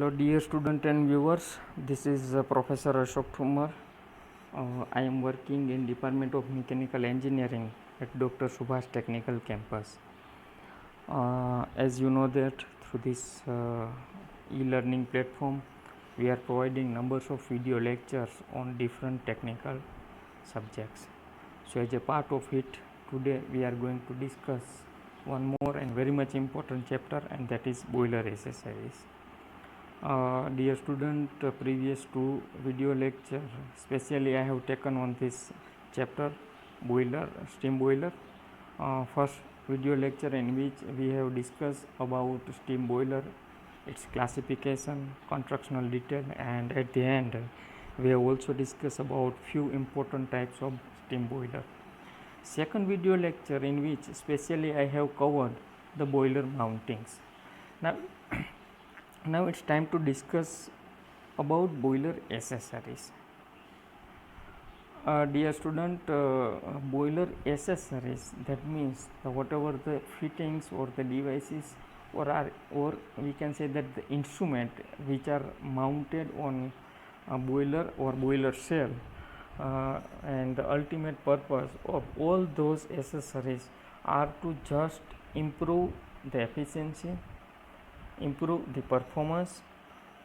Hello dear student and viewers, this is Professor Ashok Thumar. I am working in Department of Mechanical Engineering at Dr. Subhash Technical Campus. As you know that through this e-learning platform, we are providing numbers of video lectures on different technical subjects. So as a part of it, today we are going to discuss one more and very much important chapter, and that is boiler accessories. Dear student, previous two video lecture, specially I have taken on this chapter, boiler, steam boiler. First video lecture in which we have discussed about steam boiler, its classification, constructional detail, and at the end we have also discussed about few important types of steam boiler. Second video lecture in which specially I have covered the boiler mountings. Now it's time to discuss about boiler accessories. Dear student, boiler accessories, that means whatever the fittings or the devices or we can say that the instrument which are mounted on a boiler or boiler shell, and the ultimate purpose of all those accessories are to just improve the efficiency, improve the performance,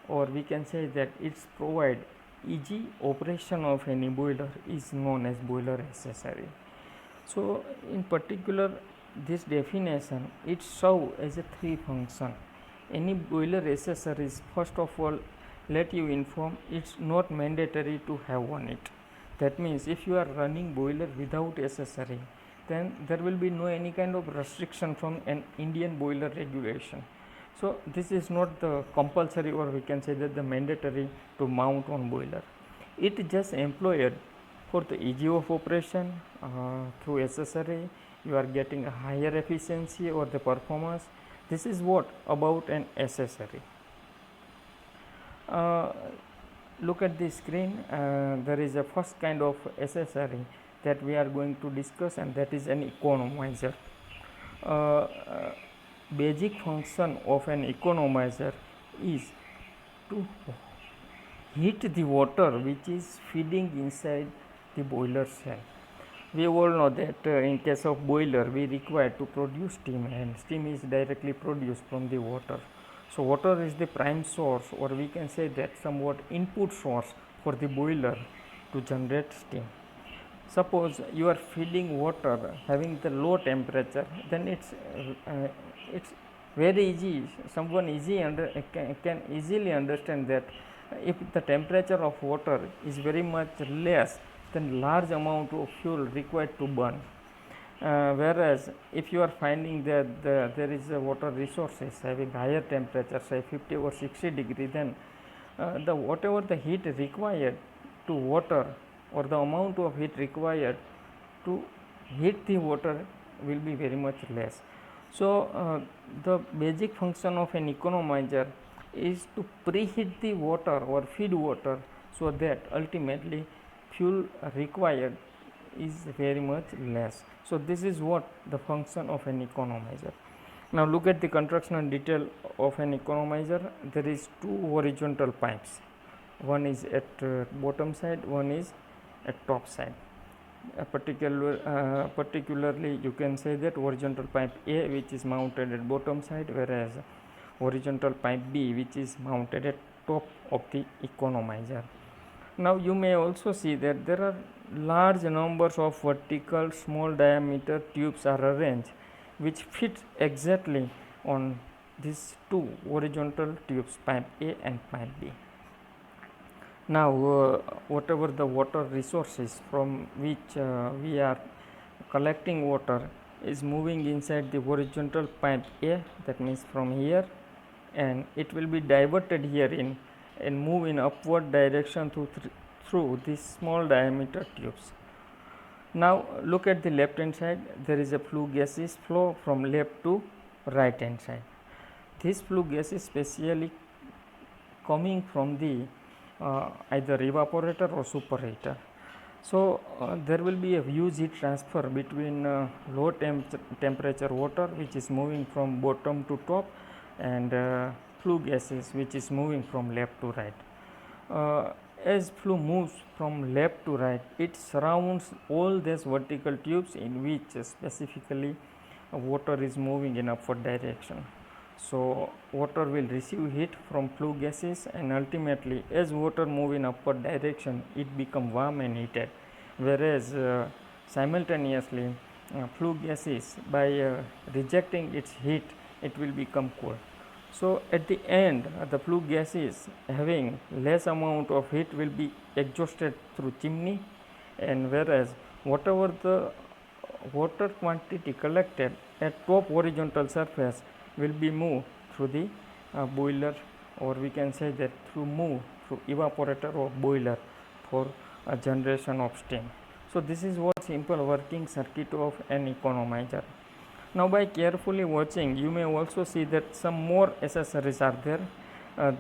or we can say that it's provide easy operation of any boiler is known as boiler accessory. So in particular, this definition, it serve as a three function. Any boiler accessories, first of all, let you inform, it's not mandatory to have on it. That means if you are running boiler without accessory, then there will be no any kind of restriction from an Indian boiler regulation. So this is not the compulsory, or we can say that the mandatory to mount on boiler. It just employed for the ease of operation. Through accessory you are getting a higher efficiency or the performance. This is what about an accessory. Look at the screen. There is a first kind of accessory that we are going to discuss, and that is an economizer. Basic function of an economizer is to heat the water which is feeding inside the boiler shell. We all know that in case of boiler we require to produce steam, and steam is directly produced from the water. So water is the prime source, or we can say that somewhat input source for the boiler to generate steam. Suppose you are feeding water having the low temperature, then it's very easy. Someone can easily understand that if the temperature of water is very much less, then large amount of fuel required to burn. Whereas if you are finding that there is a water resources having higher temperature, say 50 or 60 degree, then whatever the heat required to water, or the amount of heat required to heat the water, will be very much less. So the basic function of an economizer is to preheat the water or feed water, so that ultimately fuel required is very much less. So this is what the function of an economizer. Now look at the construction detail of an economizer. There is two horizontal pipes. One is at bottom side, one is at top side. Particularly you can say that horizontal pipe A, which is mounted at bottom side, whereas horizontal pipe B, which is mounted at top of the economizer. Now you may also see that there are large numbers of vertical small diameter tubes are arranged, which fit exactly on these two horizontal tubes, pipe A and pipe B. Now whatever the water resources from which we are collecting water is moving inside the horizontal pipe A, that means from here, and it will be diverted here in and move in upward direction through these small diameter tubes. Now look at the left hand side. There is a flue gases flow from left to right hand side. This flue gas is specially coming from the either evaporator or superheater. So there will be a huge heat transfer between temperature water which is moving from bottom to top, and flue gases which is moving from left to right. As flue moves from left to right, it surrounds all these vertical tubes in which specifically water is moving in upward direction. So water will receive heat from flue gases, and ultimately as water move in upward direction, it become warm and heated, whereas simultaneously flue gases, by rejecting its heat, it will become cold. So at the end, the flue gases having less amount of heat will be exhausted through chimney, and whereas whatever the water quantity collected at top horizontal surface will be moved through the boiler, or we can say that through evaporator or boiler for a generation of steam. So this is what simple working circuit of an economizer. Now by carefully watching, you may also see that some more accessories are there.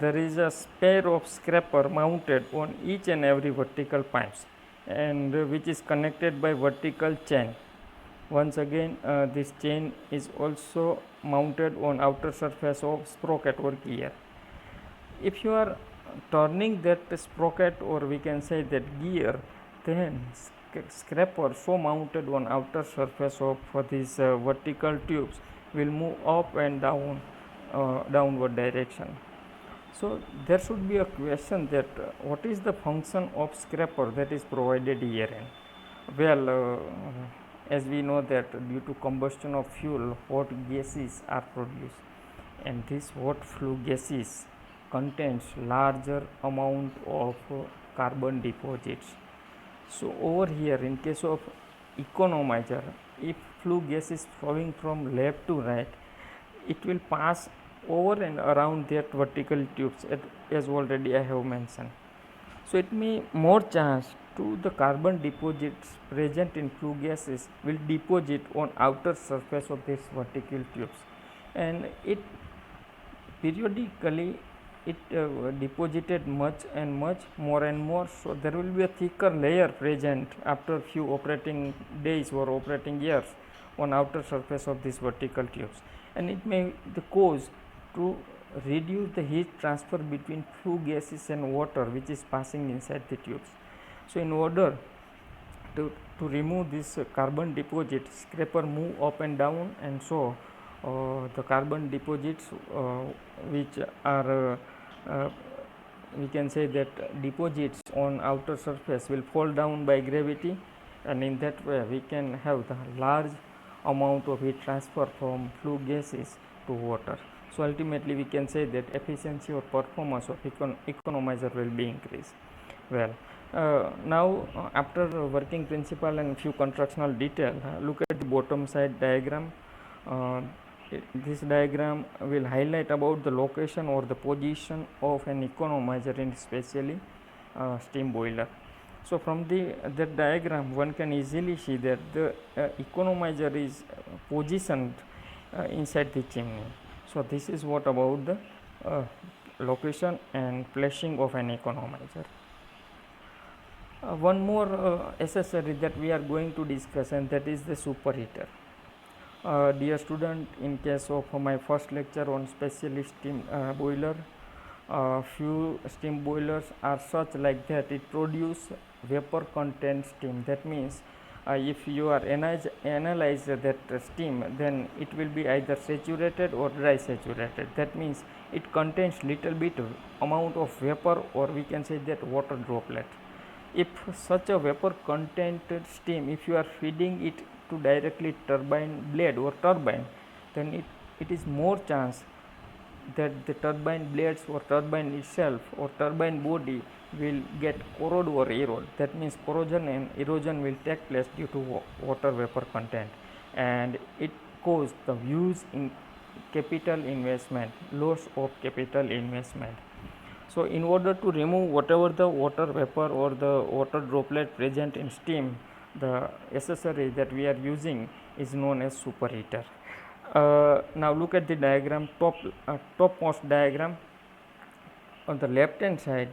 There is a pair of scraper mounted on each and every vertical pipes, and which is connected by vertical chain. Once again, this chain is also mounted on outer surface of sprocket or gear. If you are turning that sprocket, or we can say that gear, then scraper so mounted on outer surface of these vertical tubes will move up and down, downward direction. So there should be a question that what is the function of scraper that is provided herein? Well, as we know that due to combustion of fuel, hot gases are produced, and this hot flue gases contains larger amount of carbon deposits. So over here, in case of economizer, if flue gas is flowing from left to right, it will pass over and around that vertical tubes, as already I have mentioned. So it may more chance to the carbon deposits present in flue gases will deposit on outer surface of these vertical tubes, and it periodically deposited much and much more and more. So there will be a thicker layer present after few operating days or operating years on outer surface of these vertical tubes, and it may the cause to reduce the heat transfer between flue gases and water which is passing inside the tubes. So in order to remove this carbon deposit, scraper move up and down, and so the carbon deposits which are we can say that deposits on outer surface will fall down by gravity, and in that way we can have the large amount of heat transfer from flue gases to water. So ultimately we can say that efficiency or performance of economizer will be increased. Well, now after working principle and few constructional detail, look at the bottom side diagram. This diagram will highlight about the location or the position of an economizer in especially steam boiler. So from that diagram one can easily see that the economizer is positioned inside the chimney. So this is what about the location and placing of an economizer. One more accessory that we are going to discuss, and that is the superheater. Dear student, in case of my first lecture on specialist steam boiler, few steam boilers are such like that it produce vapor content steam. That means if you are analyze that steam, then it will be either saturated or dry saturated. That means it contains little bit amount of vapor, or we can say that water droplet. If such a vapor contented steam, if you are feeding it to directly turbine blade or turbine, then it is more chance that the turbine blades or turbine itself or turbine body will get corrode or erode. That means corrosion and erosion will take place due to water vapor content, and it cause the huge capital investment, loss of capital investment. So in order to remove whatever the water vapor or the water droplet present in steam, the accessory that we are using is known as superheater. Now look at the diagram, topmost diagram. On the left hand side,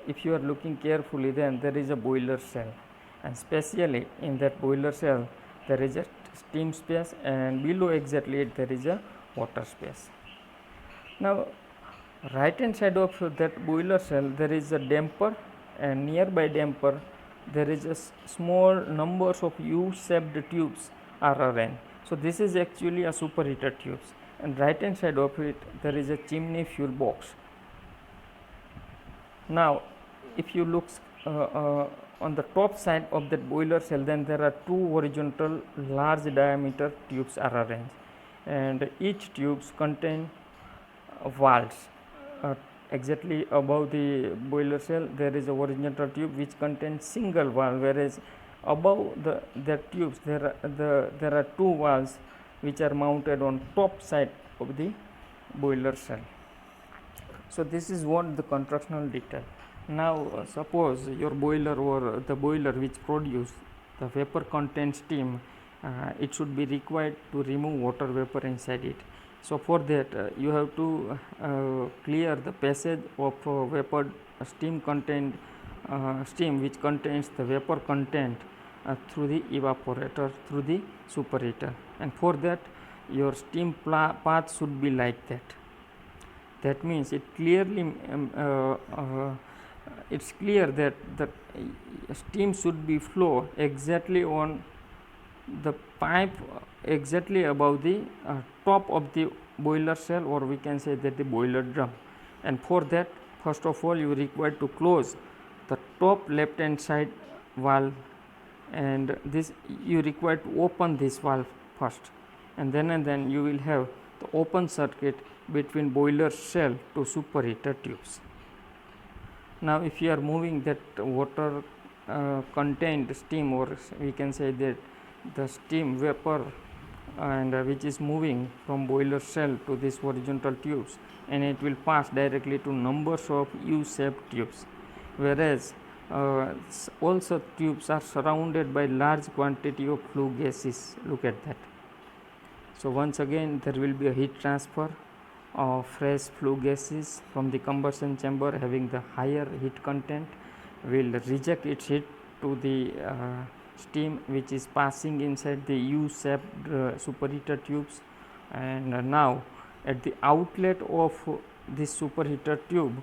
if you are looking carefully, then there is a boiler cell, and specially in that boiler cell there is a steam space, and below exactly it there is a water space. Now right hand side of that boiler cell there is a damper, and nearby damper there is a small numbers of U-shaped tubes are arranged. So this is actually a superheater tubes, and right hand side of it there is a chimney fuel box. Now if you look on the top side of that boiler cell, then there are two horizontal large diameter tubes are arranged, and each tubes contain valves. Exactly above the boiler cell there is a horizontal tube which contains single valve, whereas above the tubes there are two valves which are mounted on top side of the boiler cell. So this is what the constructional detail. Now suppose your boiler or the boiler which produce the vapor content steam, it should be required to remove water vapor inside it. So for that you have to clear the passage of vapor steam content steam which contains the vapor content through the evaporator through the superheater, and for that your steam path should be like that. That means it clearly it's clear that the steam should be flow exactly on the pipe exactly above the top of the boiler cell, or we can say that the boiler drum. And for that first of all you require to close the top left hand side valve, and this you require to open this valve first, and then you will have the open circuit between boiler cell to superheater tubes. Now if you are moving that water contained steam, or we can say that the steam vapor and which is moving from boiler cell to this horizontal tubes, and it will pass directly to numbers of U-shaped tubes, whereas also tubes are surrounded by large quantity of flue gases. Look at that. So once again there will be a heat transfer of fresh flue gases from the combustion chamber having the higher heat content will reject its heat to the steam which is passing inside the U-shaped superheater tubes, and now at the outlet of this superheater tube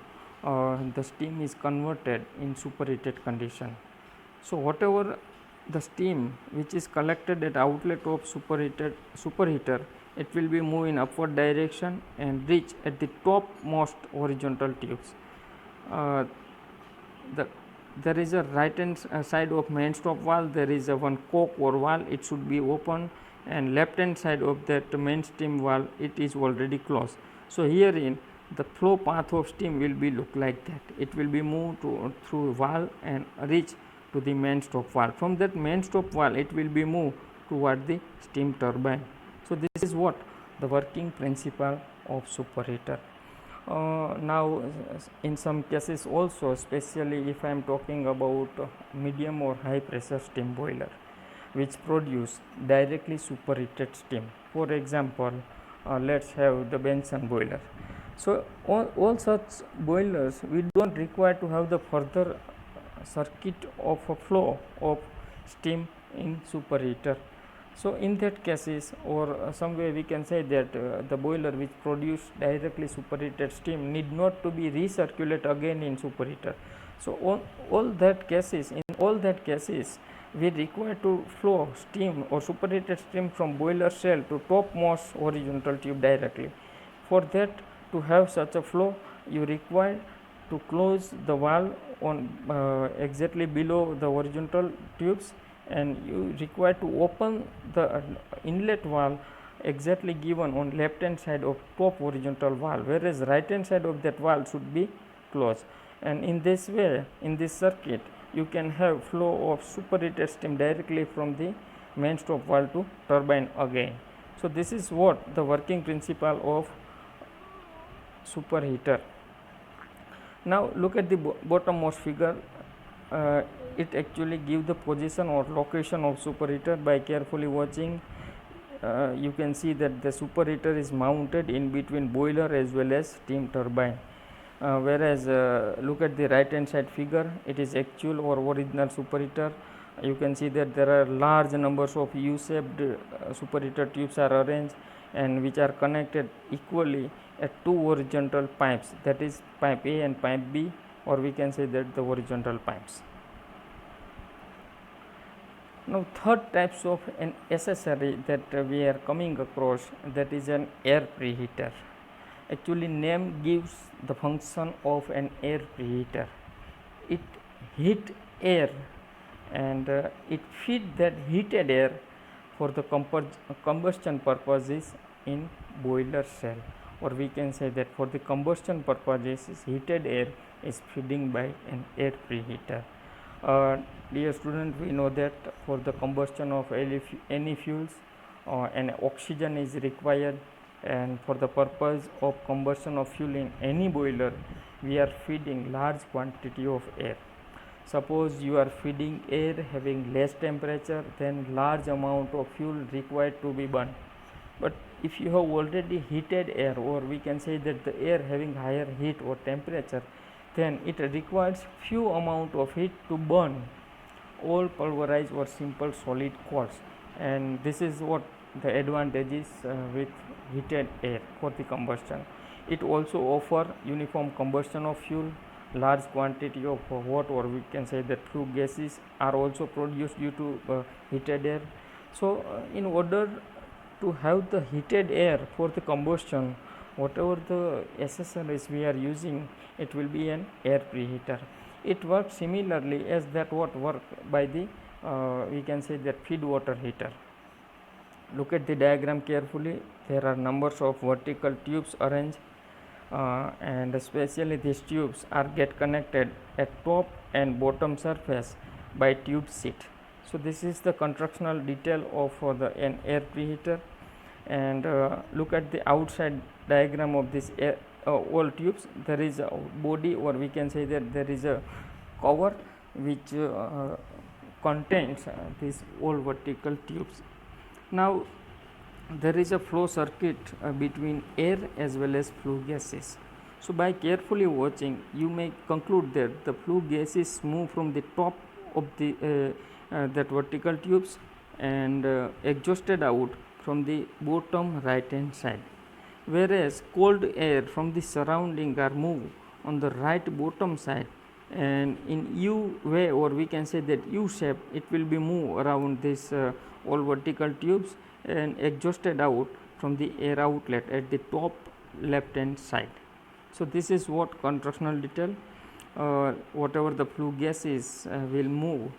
the steam is converted in superheated condition. So whatever the steam which is collected at outlet of superheater, it will be moved in upward direction and reach at the topmost horizontal tubes. There is a right hand side of main stop valve, there is a one coke or valve, it should be open, and left hand side of that main steam valve it is already closed. So herein the flow path of steam will be look like that. It will be moved through valve and reach to the main stop valve. From that main stop valve it will be moved toward the steam turbine. So this is what the working principle of superheater. Now in some cases also, especially if I am talking about medium or high pressure steam boiler which produce directly superheated steam. For example, let's have the Bunsen boiler. So all such boilers we don't require to have the further circuit of a flow of steam in superheater. So in that cases, or some way we can say that the boiler which produce directly superheated steam need not to be recirculate again in superheater. So all that cases, in all that cases we require to flow steam or superheated steam from boiler cell to topmost horizontal tube directly. For that, to have such a flow you require to close the valve on exactly below the horizontal tubes, and you require to open the inlet valve exactly given on left hand side of top horizontal valve, whereas right hand side of that valve should be closed. And in this way, in this circuit, you can have flow of superheated steam directly from the main stop valve to turbine again. So this is what the working principle of superheater. Now look at the bottommost figure. It actually gives the position or location of superheater. By carefully watching, you can see that the superheater is mounted in between boiler as well as steam turbine. Whereas look at the right hand side figure, it is actual or original superheater. You can see that there are large numbers of U-shaped superheater tubes are arranged and which are connected equally at two horizontal pipes, that is pipe A and pipe B, or we can say that the horizontal pipes. Now third types of an accessory that we are coming across, that is an air preheater. Actually name gives the function of an air preheater. It heat air and it feed that heated air for the combustion purposes in boiler cell, or we can say that for the combustion purposes heated air is feeding by an air preheater. Dear student, we know that for the combustion of any fuels an oxygen is required, and for the purpose of combustion of fuel in any boiler we are feeding large quantity of air. Suppose you are feeding air having less temperature, then large amount of fuel required to be burned. But if you have already heated air, or we can say that the air having higher heat or temperature, then it requires few amount of heat to burn all pulverized or simple solid coals, and this is what the advantages with heated air for the combustion. It also offer uniform combustion of fuel. Large quantity of hot, or we can say that flue gases are also produced due to heated air. So in order to have the heated air for the combustion, whatever the accessories we are using, it will be an air preheater. It works similarly as that what work by the we can say that feed water heater. Look at the diagram carefully. There are numbers of vertical tubes arranged and especially these tubes are get connected at top and bottom surface by tube sheet. So this is the constructional detail of the an air preheater. And look at the outside diagram of this air, all tubes. There is a body, or we can say that there is a cover which contains these all vertical tubes. Now there is a flow circuit between air as well as flue gases. So by carefully watching, you may conclude that the flue gases move from the top of the that vertical tubes and exhausted out from the bottom right hand side, whereas cold air from the surrounding are moved on the right bottom side, and in U way, or we can say that U shape, it will be moved around this all vertical tubes and exhausted out from the air outlet at the top left hand side. So this is what constructional detail. Whatever the flue gases will move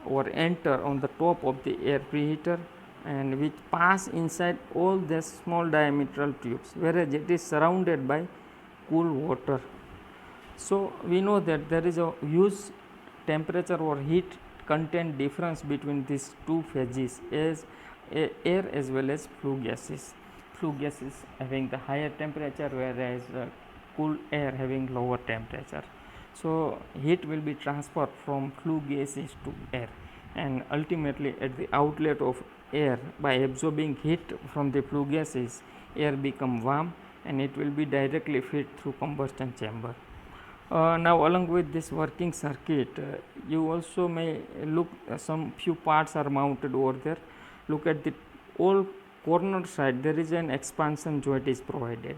or enter on the top of the air preheater, and which pass inside all the small diametral tubes, whereas it is surrounded by cool water. So we know that there is a huge temperature or heat content difference between these two phases, as air as well as flue gases. Flue gases having the higher temperature, whereas cool air having lower temperature. So heat will be transferred from flue gases to air, and ultimately at the outlet of air, by absorbing heat from the flue gases, air become warm and it will be directly fed through combustion chamber. Now along with this working circuit, you also may look some few parts are mounted over there. Look at the all corner side, there is an expansion joint is provided.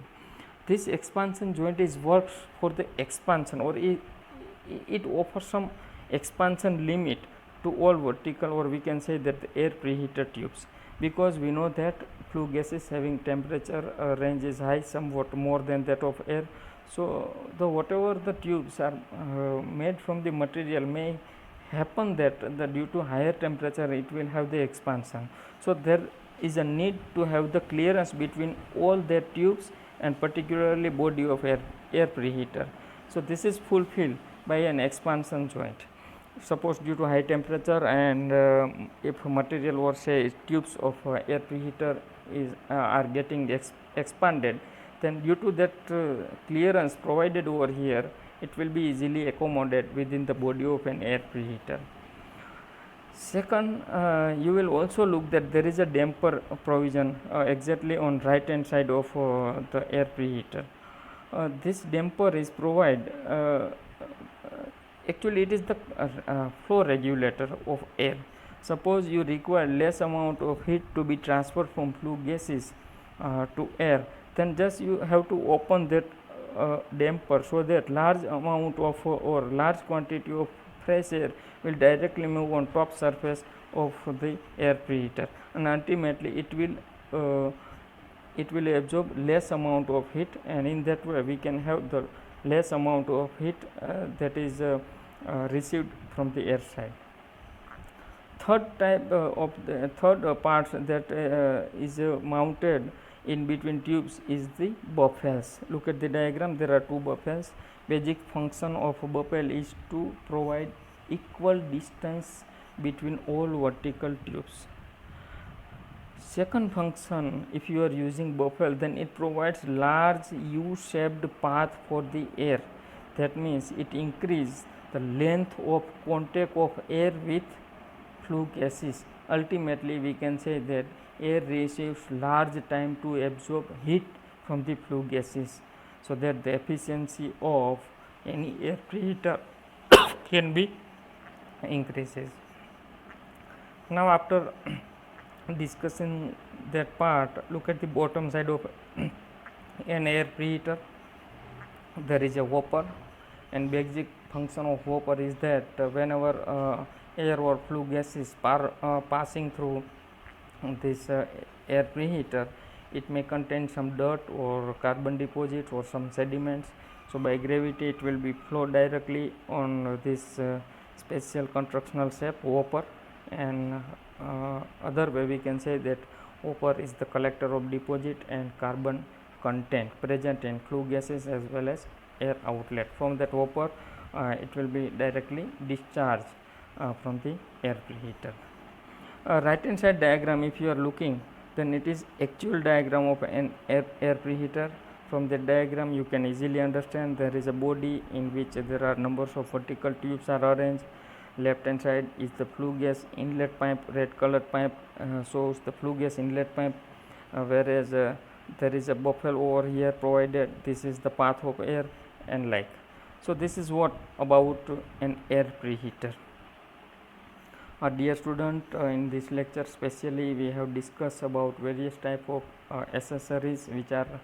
This expansion joint is works for the expansion, or it offers some expansion limit to all vertical, or we can say that the air preheater tubes, because we know that flue gases having temperature range is high, somewhat more than that of air. So the whatever the tubes are made from the material, may happen that the due to higher temperature it will have the expansion. So there is a need to have the clearance between all their tubes and particularly body of air preheater. So this is fulfilled by an expansion joint. Suppose due to high temperature, and if material or say tubes of air preheater is are getting expanded, then due to that clearance provided over here, it will be easily accommodated within the body of an air preheater. Second, you will also look that there is a damper provision exactly on right hand side of the air preheater. This damper is provided Actually it is the flow regulator of air. Suppose you require less amount of heat to be transferred from flue gases to air, then just you have to open that damper, so that large amount of or large quantity of fresh air will directly move on top surface of the air preheater, and ultimately uh, it will absorb less amount of heat, and in that way we can have the less amount of heat that is received from the air side. Third type of the third parts that is mounted in between tubes is the buffels. Look at the diagram, there are two buffels. Basic function of a buffel is to provide equal distance between all vertical tubes. Second function, if you are using buffel, then it provides large U-shaped path for the air. That means it increases the length of contact of air with flue gases. Ultimately we can say that air receives large time to absorb heat from the flue gases, so that the efficiency of any air preheater can be increases. Now after discussing that part, look at the bottom side of an air preheater. There is a hopper, and basic function of hopper is that whenever air or flue gas is passing through this air preheater, it may contain some dirt or carbon deposits or some sediments. So by gravity it will be flow directly on this special constructional shape hopper, and other way we can say that hopper is the collector of deposit and carbon content present in flue gases as well as air outlet. From that hopper it will be directly discharged from the air preheater. Right hand side diagram, if you are looking, then it is actual diagram of an air preheater. From the diagram you can easily understand there is a body in which there are numbers of vertical tubes are arranged. Left hand side is the flue gas inlet pipe, red colored pipe shows the flue gas inlet pipe, whereas there is a buffel over here provided, this is the path of air and like. So this is what about an air preheater. Dear student, in this lecture specially we have discussed about various type of accessories which are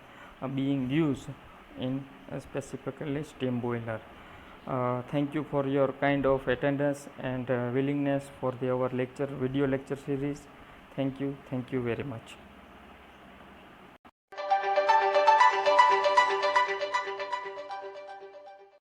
being used in specifically steam boiler. Thank you for your kind of attendance and willingness for our lecture video lecture series. Thank you very much.